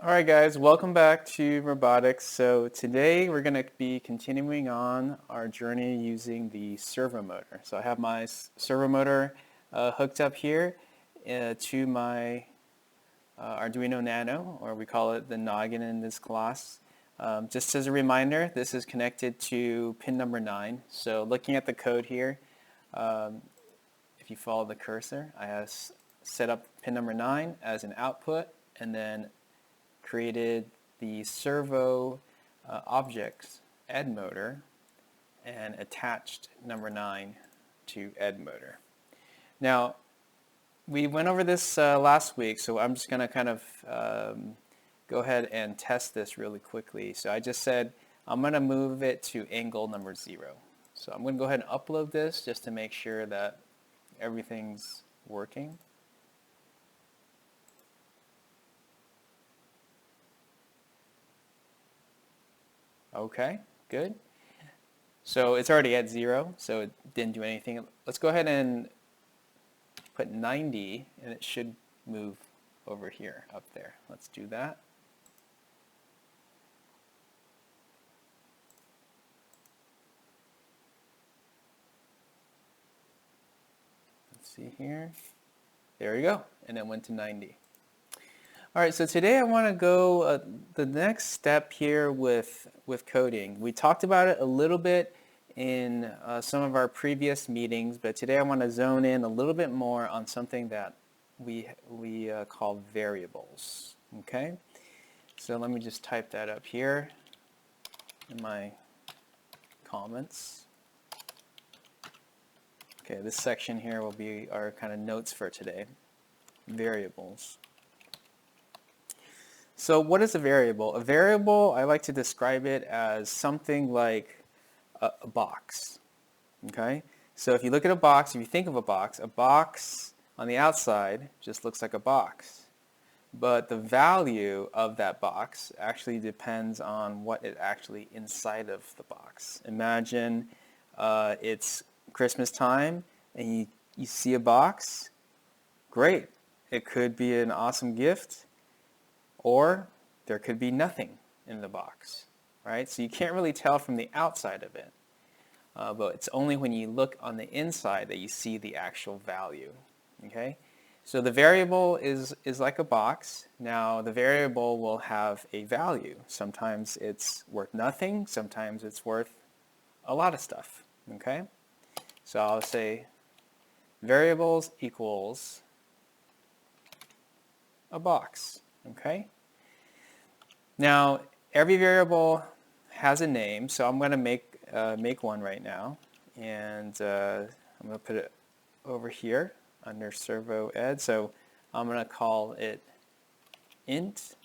Alright guys, welcome back to robotics. So today we're going to be continuing on our journey using the servo motor. So I have my servo motor hooked up here to my Arduino Nano, or we call it the noggin in this class. Just as a reminder, this is connected to pin number 9. So looking at the code here, if you follow the cursor, I have set up pin number 9 as an output and then created the servo objects ed motor and attached number 9 to ed motor. Now we went over this last week, so I'm just going to kind of go ahead and test this really quickly. So I just said I'm going to move it to angle number 0. So I'm going to go ahead and upload this just to make sure that everything's working. Okay, good. So it's already at 0, so it didn't do anything. Let's go ahead and put 90, and it should move over here, up there. Let's do that. Let's see here. There we go, and it went to 90. All right, so today I want to go the next step here with coding. We talked about it a little bit in some of our previous meetings, but today I want to zone in a little bit more on something that we call variables. Okay, so let me just type that up here in my comments. Okay, this section here will be our kind of notes for today. Variables. So what is a variable? A variable, I like to describe it as something like a box. Okay? So if you look at a box, if you think of a box on the outside just looks like a box. But the value of that box actually depends on what is actually inside of the box. Imagine it's Christmas time and you see a box. Great. It could be an awesome gift. Or there could be nothing in the box, right? So you can't really tell from the outside of it. But it's only when you look on the inside that you see the actual value, okay? So the variable is like a box. Now the variable will have a value. Sometimes it's worth nothing. Sometimes it's worth a lot of stuff, okay? So I'll say variables equals a box, okay? Now, every variable has a name, so I'm going to make one right now, and I'm going to put it over here under servo ed. So I'm going to call it int.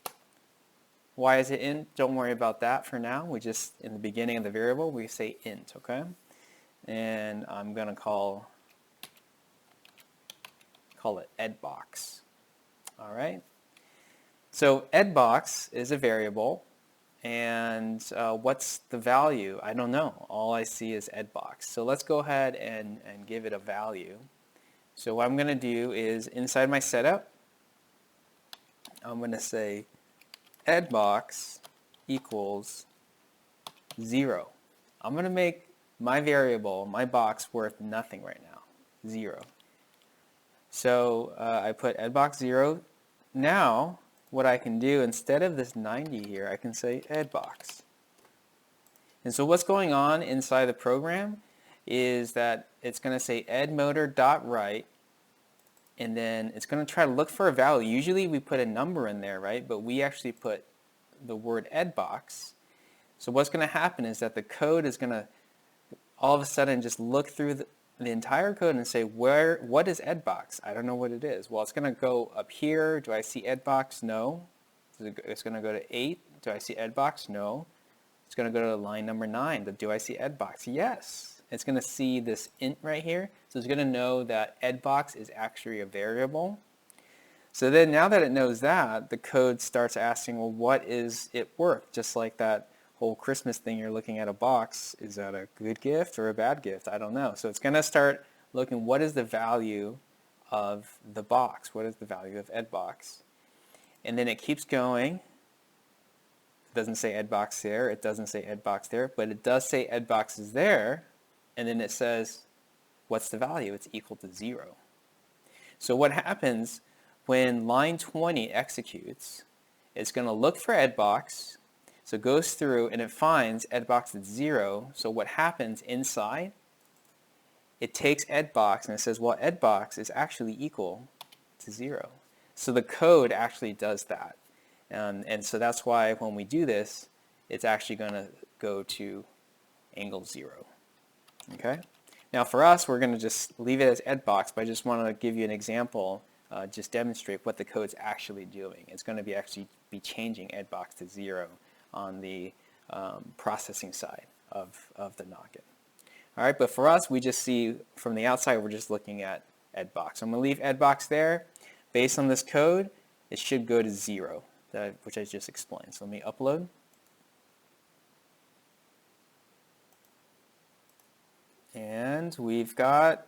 Why is it int? Don't worry about that for now. We just, in the beginning of the variable, we say int, okay? And I'm going to call it edbox. All right? So edbox is a variable, and what's the value? I don't know. All I see is edbox. So let's go ahead and give it a value. So what I'm going to do is inside my setup, I'm going to say edbox equals 0. I'm going to make my variable, my box, worth nothing right now, 0. So I put edbox 0. Now what I can do, instead of this 90 here, I can say edbox. And so what's going on inside the program is that it's going to say edmotor.write, and then it's going to try to look for a value. Usually we put a number in there, right? But we actually put the word edbox. So what's going to happen is that the code is going to all of a sudden just look through the entire code and say, what is edbox? I don't know what it is. Well, it's going to go up here. Do I see edbox? No. It's going to go to 8. Do I see edbox? No. It's going to go to line number 9. But do I see edbox? Yes. It's going to see this int right here. So it's going to know that edbox is actually a variable. So then now that it knows that, the code starts asking, well, what is it worth? Just like that whole Christmas thing, you're looking at a box. Is that a good gift or a bad gift? I don't know. So it's going to start looking, what is the value of the box? What is the value of edbox? And then it keeps going It doesn't say edbox there. It doesn't say edbox there, but it does say edbox is there. And then it says, what's the value? It's equal to 0. So what happens when line 20 executes, it's going to look for edbox. So it goes through and it finds edbox at 0. So what happens inside? It takes edbox and it says, well, edbox is actually equal to 0. So the code actually does that. And so that's why when we do this, it's actually going to go to angle 0. Okay? Now for us, we're going to just leave it as edbox, but I just want to give you an example, just demonstrate what the code's actually doing. It's going to be actually be changing edbox to 0 on the processing side of the noggin. All right, but for us, we just see from the outside, we're just looking at edbox. So I'm going to leave edbox there. Based on this code, it should go to 0, which I just explained. So let me upload. And we've got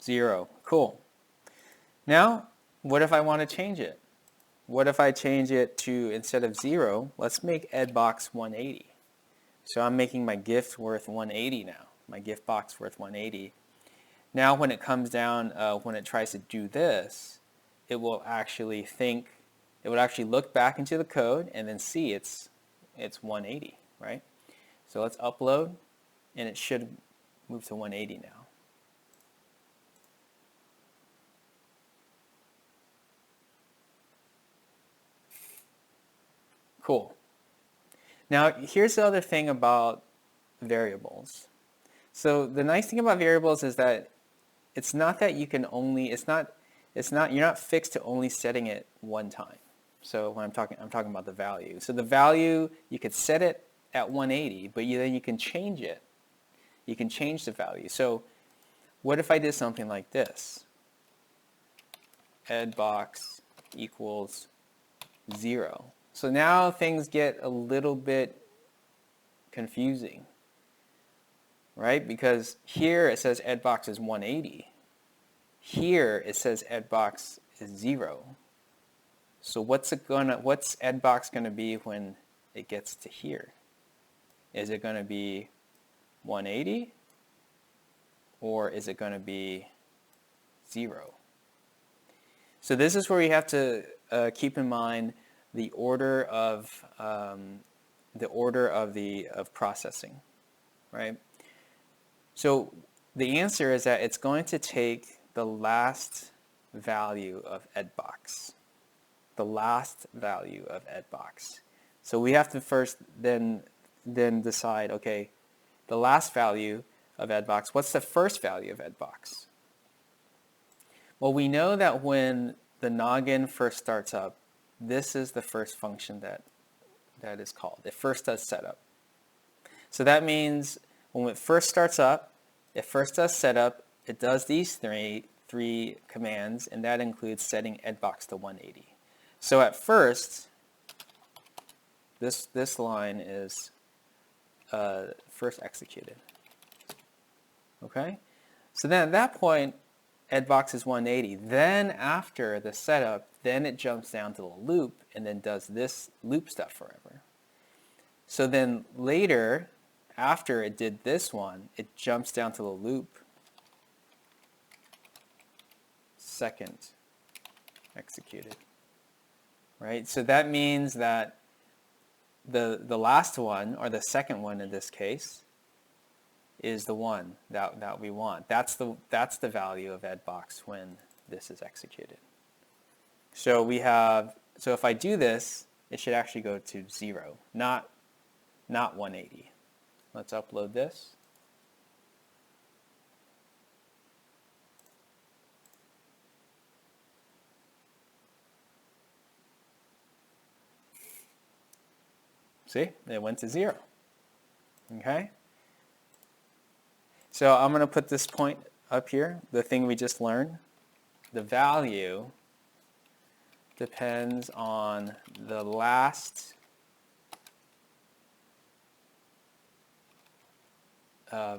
0. Cool. Now, what if I want to change it? What if I change it to, instead of 0, let's make edbox 180. So I'm making my gift worth 180 now, my gift box worth 180. Now when it comes down, when it tries to do this, it will actually look back into the code and then see it's 180, right? So let's upload, and it should move to 180 now. Cool. Now, here's the other thing about variables. So the nice thing about variables is that it's not that you can only, you're not fixed to only setting it one time. So when I'm talking about the value. So the value, you could set it at 180, but then you can change it. You can change the value. So what if I did something like this? Edbox equals 0. So now things get a little bit confusing, right? Because here it says edbox is 180. Here it says edbox is 0. So what's edbox going to be when it gets to here? Is it going to be 180 or is it going to be 0? So this is where you have to keep in mind the order of processing, right? So the answer is that it's going to take the last value of edbox, the last value of edbox. So we have to first then decide, okay, the last value of edbox, what's the first value of edbox? Well, we know that when the noggin first starts up, this is the first function that is called. It first does setup. So that means when it first starts up, it first does setup, it does these three commands, and that includes setting edbox to 180. So at first, this line is first executed. Okay? So then at that point, edbox is 180. Then after the setup, then it jumps down to the loop and then does this loop stuff forever. So then later, after it did this one, it jumps down to the loop, second executed. Right? So that means that the last one, or the second one in this case, is the one that we want. That's the value of edbox when this is executed. So if I do this, it should actually go to 0, not 180. Let's upload this. See, it went to 0. Okay? So I'm going to put this point up here, the thing we just learned. The value depends on the last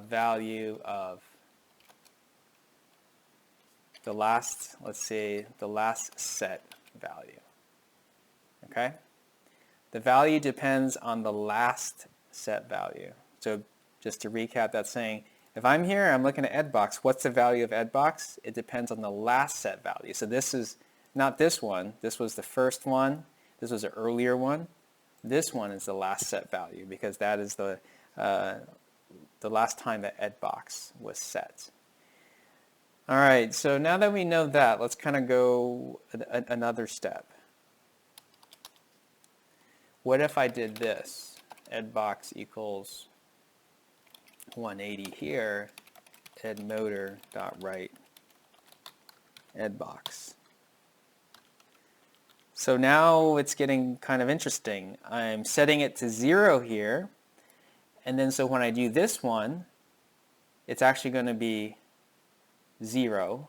value of the last, let's say, the last set value. okay? The value depends on the last set value. So just to recap, that's saying, if I'm here, I'm looking at edbox, what's the value of edbox? It depends on the last set value. So this is not this one. This was the first one. This was an earlier one. This one is the last set value because that is the last time that edbox was set. All right, so now that we know that, let's kind of go another step. What if I did this? Edbox equals 180 here, edmotor.write edbox. So now it's getting kind of interesting. I'm setting it to 0 here, and then so when I do this one, it's actually going to be 0.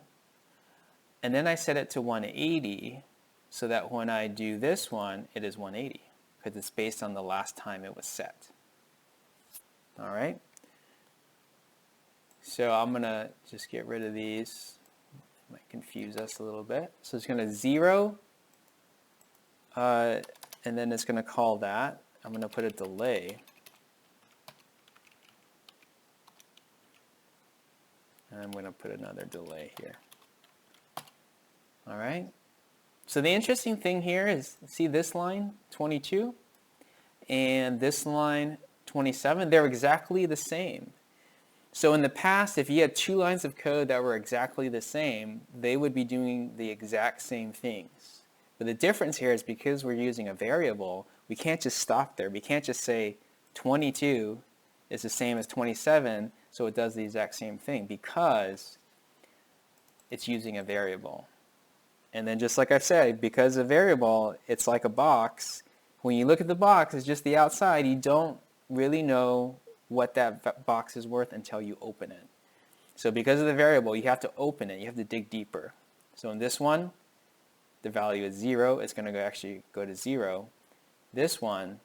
And then I set it to 180 so that when I do this one, it is 180 because it's based on the last time it was set. All right? So I'm going to just get rid of these. It might confuse us a little bit. So it's going to 0, and then it's going to call that. I'm going to put a delay. And I'm going to put another delay here. All right? So the interesting thing here is, see this line, 22, and this line, 27, they're exactly the same. So in the past, if you had two lines of code that were exactly the same, they would be doing the exact same things. But the difference here is because we're using a variable, we can't just stop there. We can't just say 22 is the same as 27, so it does the exact same thing, because it's using a variable. And then just like I said, because a variable, it's like a box. When you look at the box, it's just the outside. You don't really know what that box is worth until you open it. So because of the variable, you have to open it. You have to dig deeper. So in this one, the value is 0. It's going to actually go to 0. This one,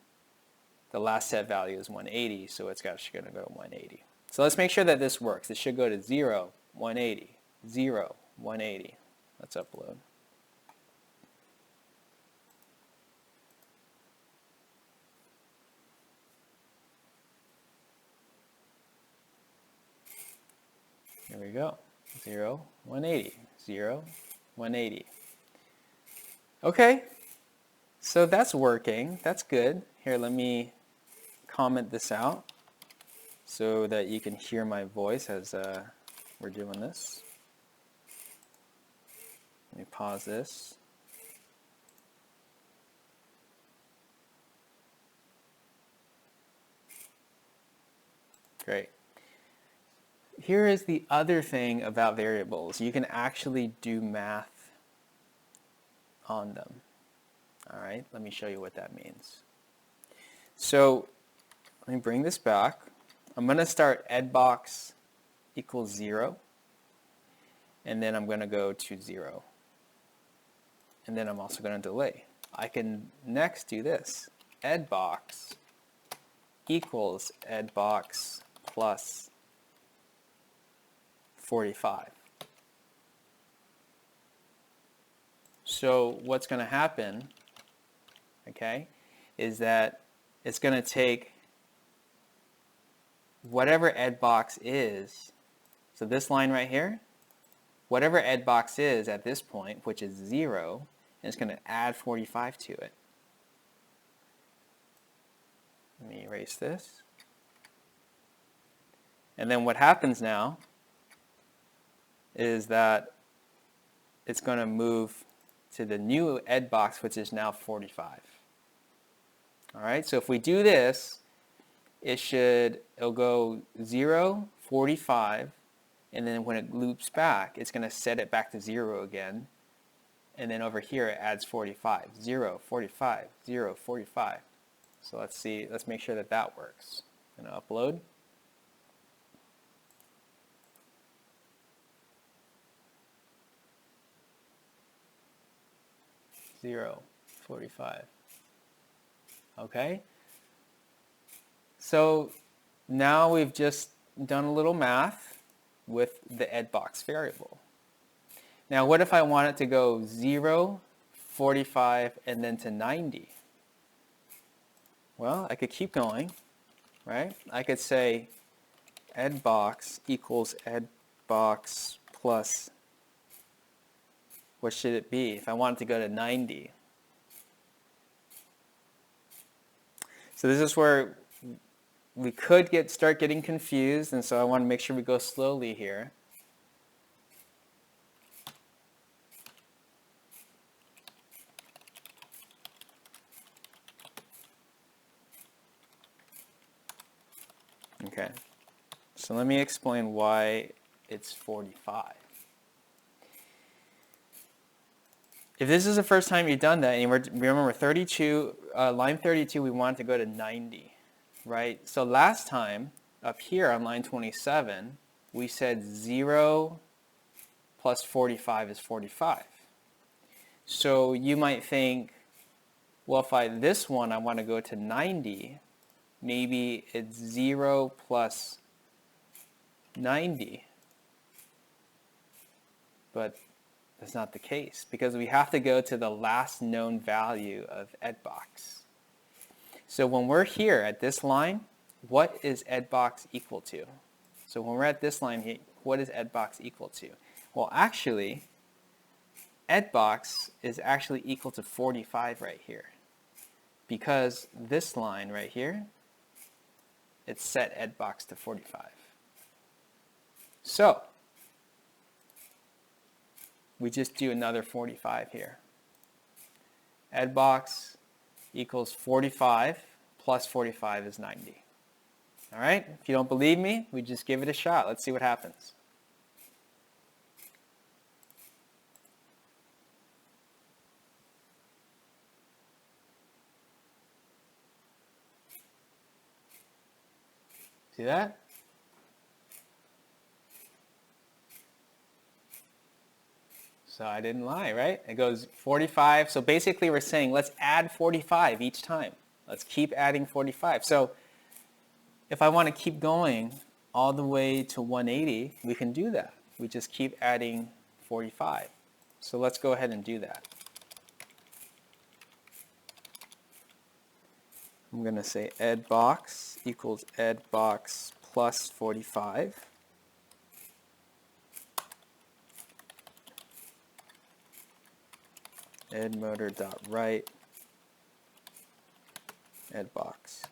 the last set value is 180, so it's actually going to go to 180. So let's make sure that this works. It should go to 0, 180, 0, 180. Let's upload. Here we go. 0, 180, 0, 180. Okay, so that's working. That's good. Here, let me comment this out so that you can hear my voice as we're doing this. Let me pause this. Great. Here is the other thing about variables. You can actually do math on them. All right, let me show you what that means. So let me bring this back. I'm going to start edbox equals 0, and then I'm going to go to 0. And then I'm also going to delay. I can next do this. Edbox equals edbox plus 45. So what's going to happen, okay, is that it's going to take whatever edbox is, so this line right here, whatever edbox is at this point, which is 0, and it's going to add 45 to it. Let me erase this. And then what happens now is that it's going to move to the new edbox, which is now 45. All right, so if we do this, it'll go 0, 45, and then when it loops back, it's going to set it back to 0 again. And then over here, it adds 45. 0, 45, 0, 45. So let's see, let's make sure that that works. I'm going to upload. Zero, 45. Okay? So now we've just done a little math with the edbox variable. Now what if I want it to go 0, 45, and then to 90. Well, I could keep going, right? I could say edbox equals edbox plus, what should it be if I wanted to go to 90? So this is where we could start getting confused, and so I want to make sure we go slowly here. Okay, so let me explain why it's 45. If this is the first time you've done that, and remember 32, line 32, we want to go to 90, right? So last time, up here on line 27, we said 0 plus 45 is 45. So you might think, well, if this one I want to go to 90, maybe it's 0 plus 90. But that's not the case, because we have to go to the last known value of edbox. So when we're here at this line, what is edbox equal to? So when we're at this line here, what is edbox equal to? Well, actually, edbox is actually equal to 45 right here, because this line right here, it's set edbox to 45. So we just do another 45 here. Edbox equals 45 plus 45 is 90. All right? If you don't believe me, we just give it a shot. Let's see what happens. See that? So I didn't lie, right? It goes 45. So basically we're saying let's add 45 each time. Let's keep adding 45. So if I want to keep going all the way to 180, we can do that. We just keep adding 45. So let's go ahead and do that. I'm going to say edbox equals edbox plus 45. edmotor.write edbox.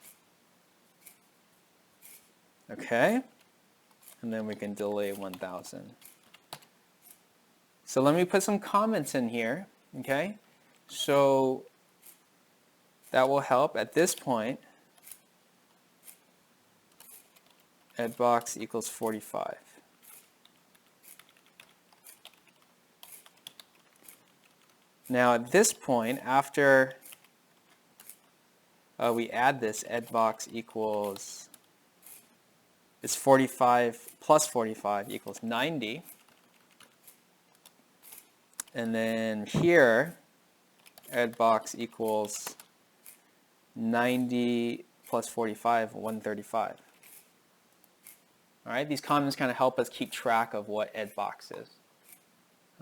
Okay, and then we can delay 1000. So let me put some comments in here, okay? So that will help. At this point, edbox equals 45. Now at this point, after we add this, edbox equals, it's 45 plus 45 equals 90. And then here, edbox equals 90 plus 45, 135. All right, these comments kind of help us keep track of what edbox is.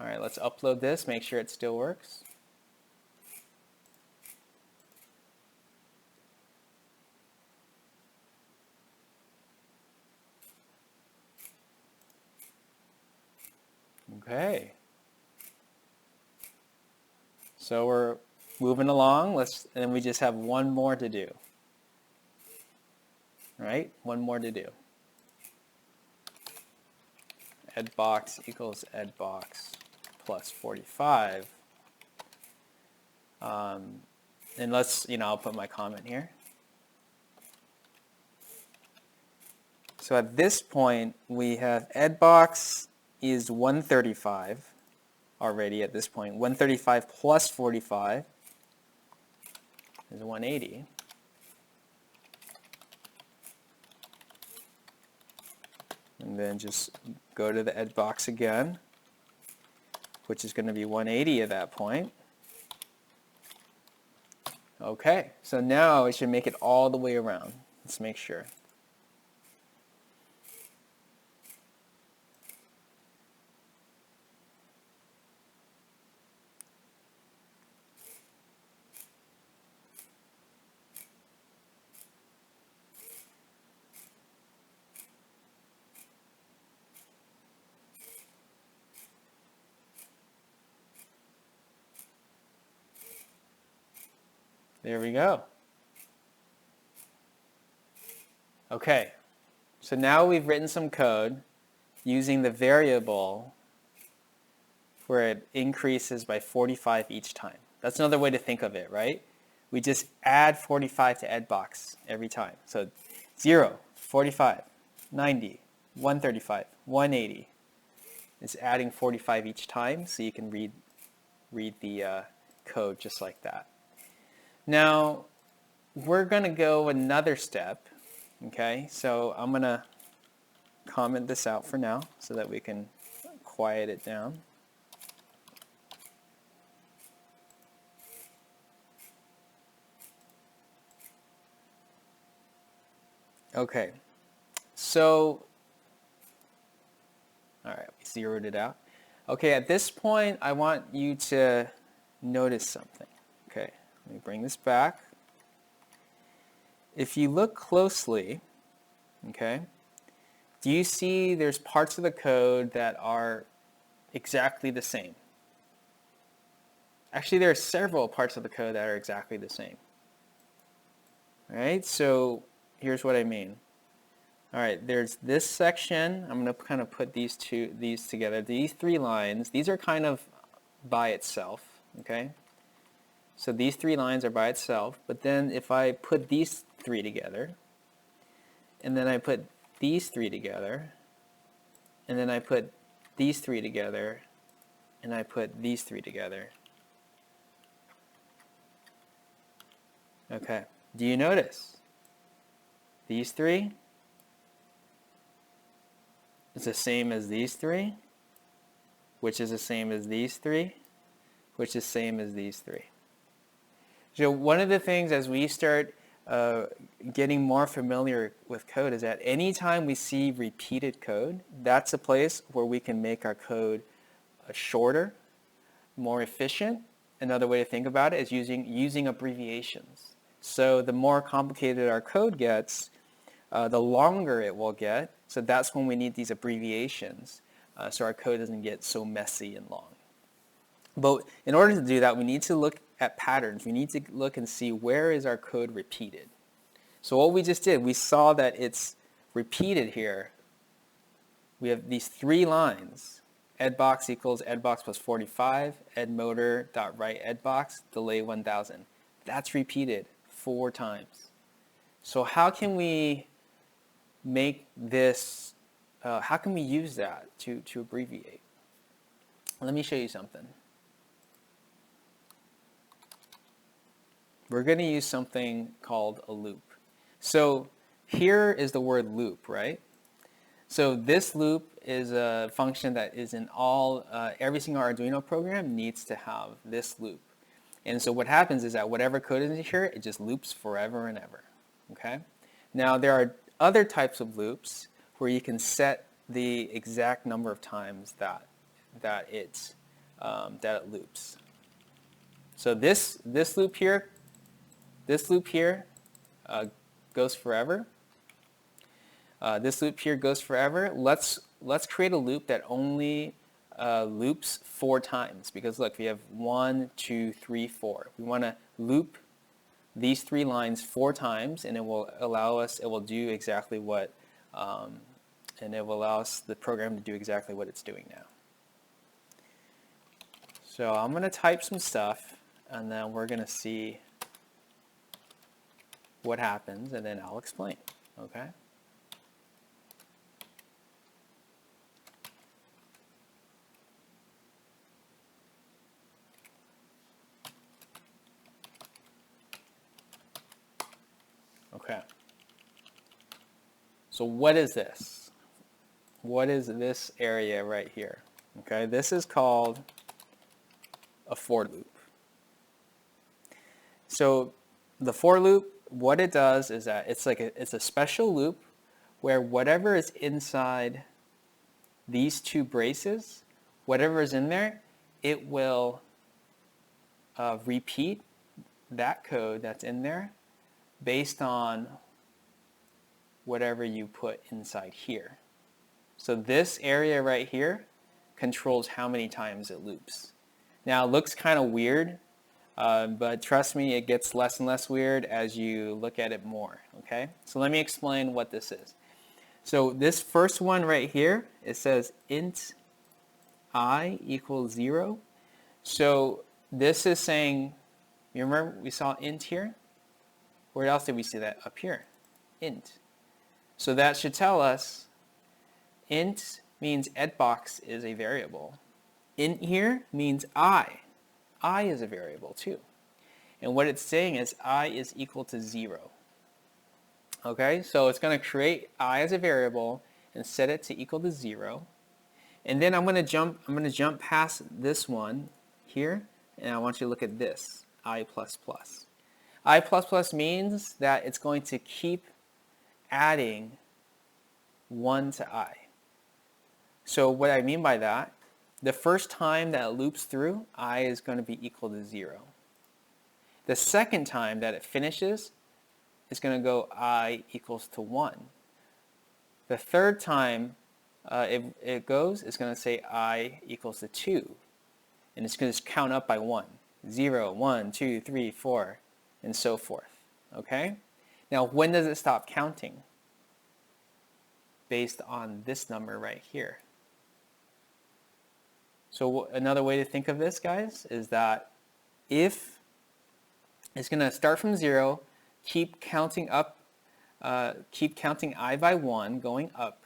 All right, let's upload this, make sure it still works. Okay. So we're moving along. And we just have one more to do. All right, one more to do. Edbox equals edbox plus 45. And I'll put my comment here. So at this point, we have edbox is 135 already at this point. 135 plus 45 is 180. And then just go to the edbox again, which is going to be 180 at that point. Okay, so now it should make it all the way around. Let's make sure. There we go. Okay, so now we've written some code using the variable where it increases by 45 each time. That's another way to think of it, right? We just add 45 to edbox every time. So 0, 45, 90, 135, 180. It's adding 45 each time, so you can read the code just like that. Now, we're going to go another step, okay? So I'm going to comment this out for now so that we can quiet it down. Okay, so, all right, we zeroed it out. Okay, at this point, I want you to notice something. Okay, let me bring this back. If you look closely, okay, do you see there's parts of the code that are exactly the same? Actually, there are several parts of the code that are exactly the same. All right, so here's what I mean. All right, there's this section. I'm going to kind of put these together. These 3 lines, these are kind of by itself, okay? So these 3 lines are by itself, but then if I put these 3 together, and then I put these 3 together, and then I put these 3 together, and I put these 3 together. Okay, do you notice? These 3 is the same as these 3, which is the same as these 3, which is the same as these 3. So one of the things as we start getting more familiar with code is that anytime we see repeated code, that's a place where we can make our code shorter, more efficient. Another way to think about it is using abbreviations. So the more complicated our code gets, the longer it will get. So that's when we need these abbreviations so our code doesn't get so messy and long. But in order to do that, we need to look at patterns. We need to look and see where is our code repeated. So what we just did, we saw that it's repeated here. We have these 3 lines. Edbox equals edbox plus 45, edmotor.write edbox, delay 1000. That's repeated 4 times. So how can we make this, how can we use that to abbreviate? Let me show you something. We're going to use something called a loop. So here is the word loop, right? So this loop is a function that is in every single Arduino program needs to have this loop. And so what happens is that whatever code is in here, it just loops forever and ever, okay? Now there are other types of loops where you can set the exact number of times that it loops. So this loop here goes forever. This loop here goes forever. Let's create a loop that only loops 4 times, because look, we have 1, 2, 3, 4. We want to loop these 3 lines 4 times, and it will allow us. It will do exactly what, and it will allow us the program to do exactly what it's doing now. So I'm going to type some stuff, and then we're going to see what happens, and then I'll explain. Okay. Okay. So what is this? What is this area right here? Okay, this is called a for loop. So the for loop, what it does is that it's a special loop where whatever is inside these 2 braces, whatever is in there, it will repeat that code that's in there based on whatever you put inside here. So this area right here controls how many times it loops. Now it looks kind of weird But trust me, it gets less and less weird as you look at it more, okay? So let me explain what this is. So this first one right here, it says int I equals 0. So this is saying, you remember we saw int here? Where else did we see that? Up here, int. So that should tell us int means edbox is a variable. Int here means I. I is a variable too. And what it's saying is I is equal to 0. Okay, so it's going to create I as a variable and set it to equal to 0. And then I'm going to jump past this one here, and I want you to look at this, I++. I++ means that it's going to keep adding 1 to I. So what I mean by that, the first time that it loops through, I is going to be equal to 0. The second time that it finishes, it's going to go I equals to 1. The third time it goes, it's going to say I equals to 2. And it's going to count up by 1. 0, 1, 2, 3, 4, and so forth. Okay? Now, when does it stop counting? Based on this number right here. So another way to think of this, guys, is that if it's going to start from 0, keep counting up, keep counting I by 1, going up,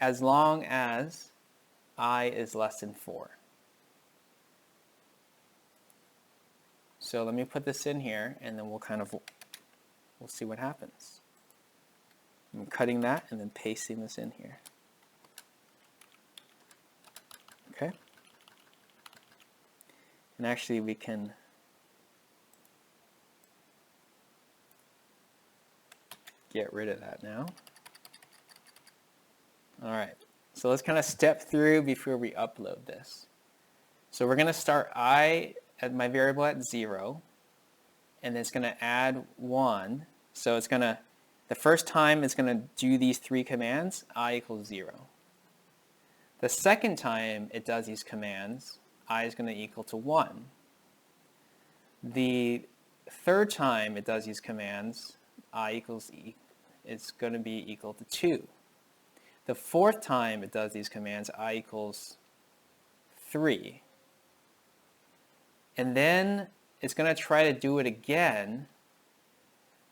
as long as I is less than 4. So let me put this in here, and then we'll see what happens. I'm cutting that and then pasting this in here. Okay? And actually we can get rid of that now. All right, so let's kind of step through before we upload this. So we're going to start I at my variable at 0, and then it's going to add 1. So it's going to, the first time it's going to do these 3 commands, I equals 0. The second time it does these commands, I is going to equal to 1. The third time it does these commands, it's going to be equal to 2. The fourth time it does these commands, I equals 3. And then it's going to try to do it again,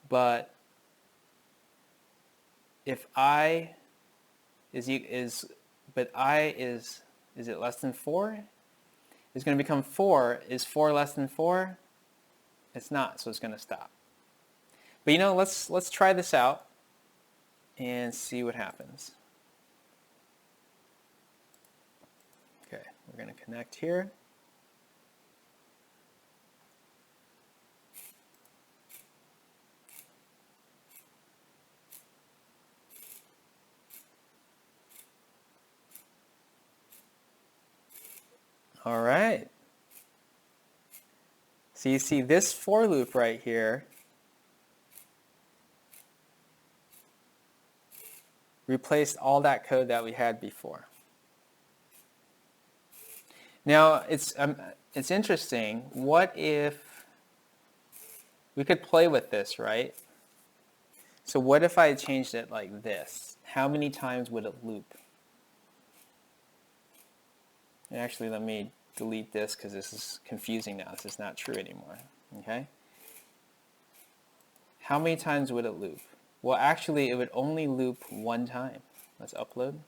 but if I is it less than 4? It's going to become 4. Is 4 less than 4? It's not, so it's going to stop. But you know, let's try this out and see what happens. Okay, we're going to connect here. All right. So you see this for loop right here replaced all that code that we had before. Now it's interesting. What if we could play with this, right? So what if I changed it like this? How many times would it loop? And actually, let me delete this because this is confusing now. This is not true anymore. Okay? How many times would it loop? Well, actually, it would only loop 1 time. Let's upload.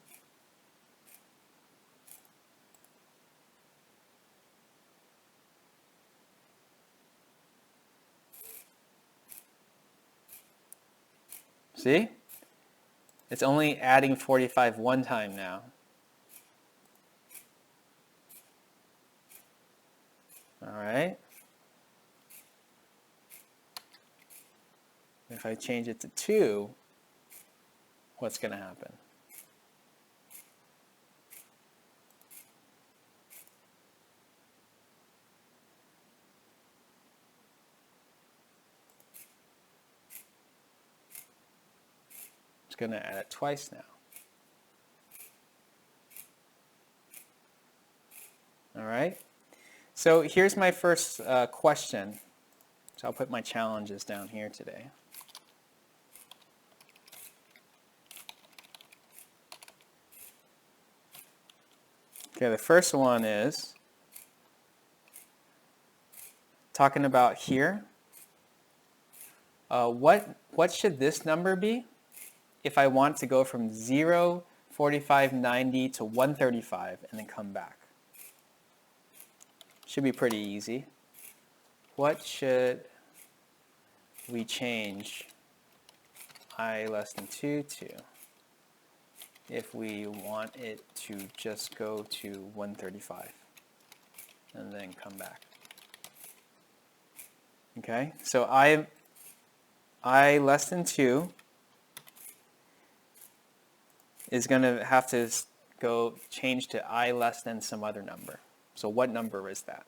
See? It's only adding 45 1 time now. All right. If I change it to 2, what's going to happen? It's going to add it twice now. All right. So here's my first question. So I'll put my challenges down here today. Okay, the first one is talking about here. What should this number be if I want to go from 0, 45, 90 to 135 and then come back? Should be pretty easy. What should we change I less than 2 to if we want it to just go to 135 and then come back? Okay, so I less than 2 is going to have to go change to I less than some other number. So what number is that?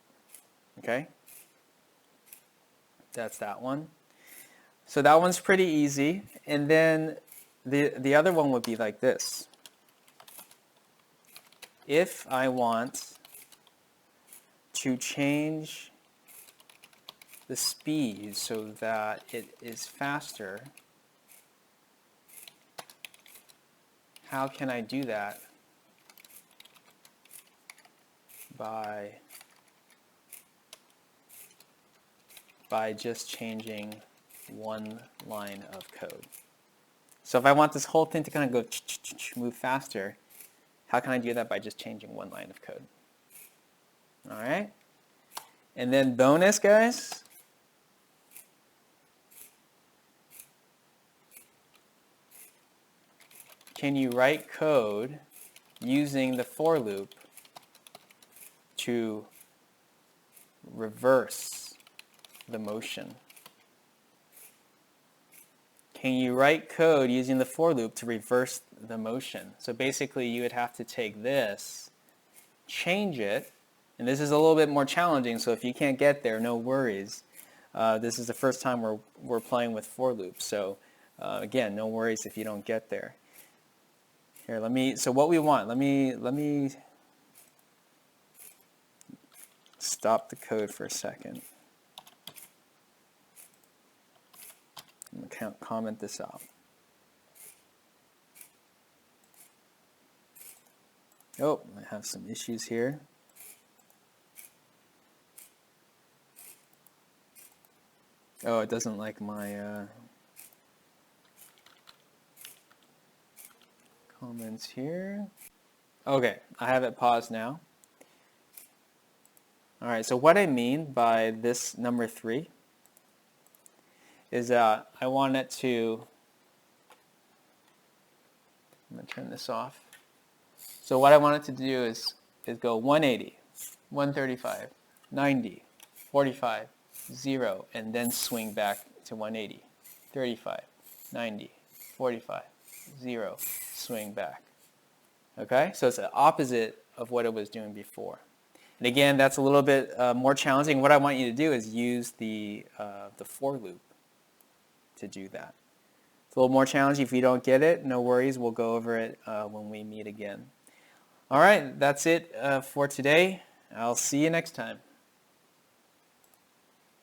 Okay, that's that one. So that one's pretty easy. And then the other one would be like this. If I want to change the speed so that it is faster, how can I do that? By just changing one line of code. So if I want this whole thing to kind of go move faster, how can I do that? By just changing one line of code. All right? And then bonus, guys. Can you write code using the for loop to reverse the motion? Can you write code using the for loop to reverse the motion? So basically you would have to take this, change it, and this is a little bit more challenging, so if you can't get there, no worries. This is the first time we're playing with for loops, so again, no worries if you don't get there. Here, so what we want, let me stop the code for a second. I'm going to comment this out. Oh, I have some issues here. Oh, it doesn't like my comments here. Okay, I have it paused now. All right, so what I mean by this number 3 is I want it to, I'm going to turn this off. So what I want it to do is go 180, 135, 90, 45, 0, and then swing back to 180, 35, 90, 45, 0, swing back. Okay, so it's the opposite of what it was doing before. And again, that's a little bit more challenging. What I want you to do is use the for loop to do that. It's a little more challenging. If you don't get it, no worries. We'll go over it when we meet again. All right, that's it for today. I'll see you next time.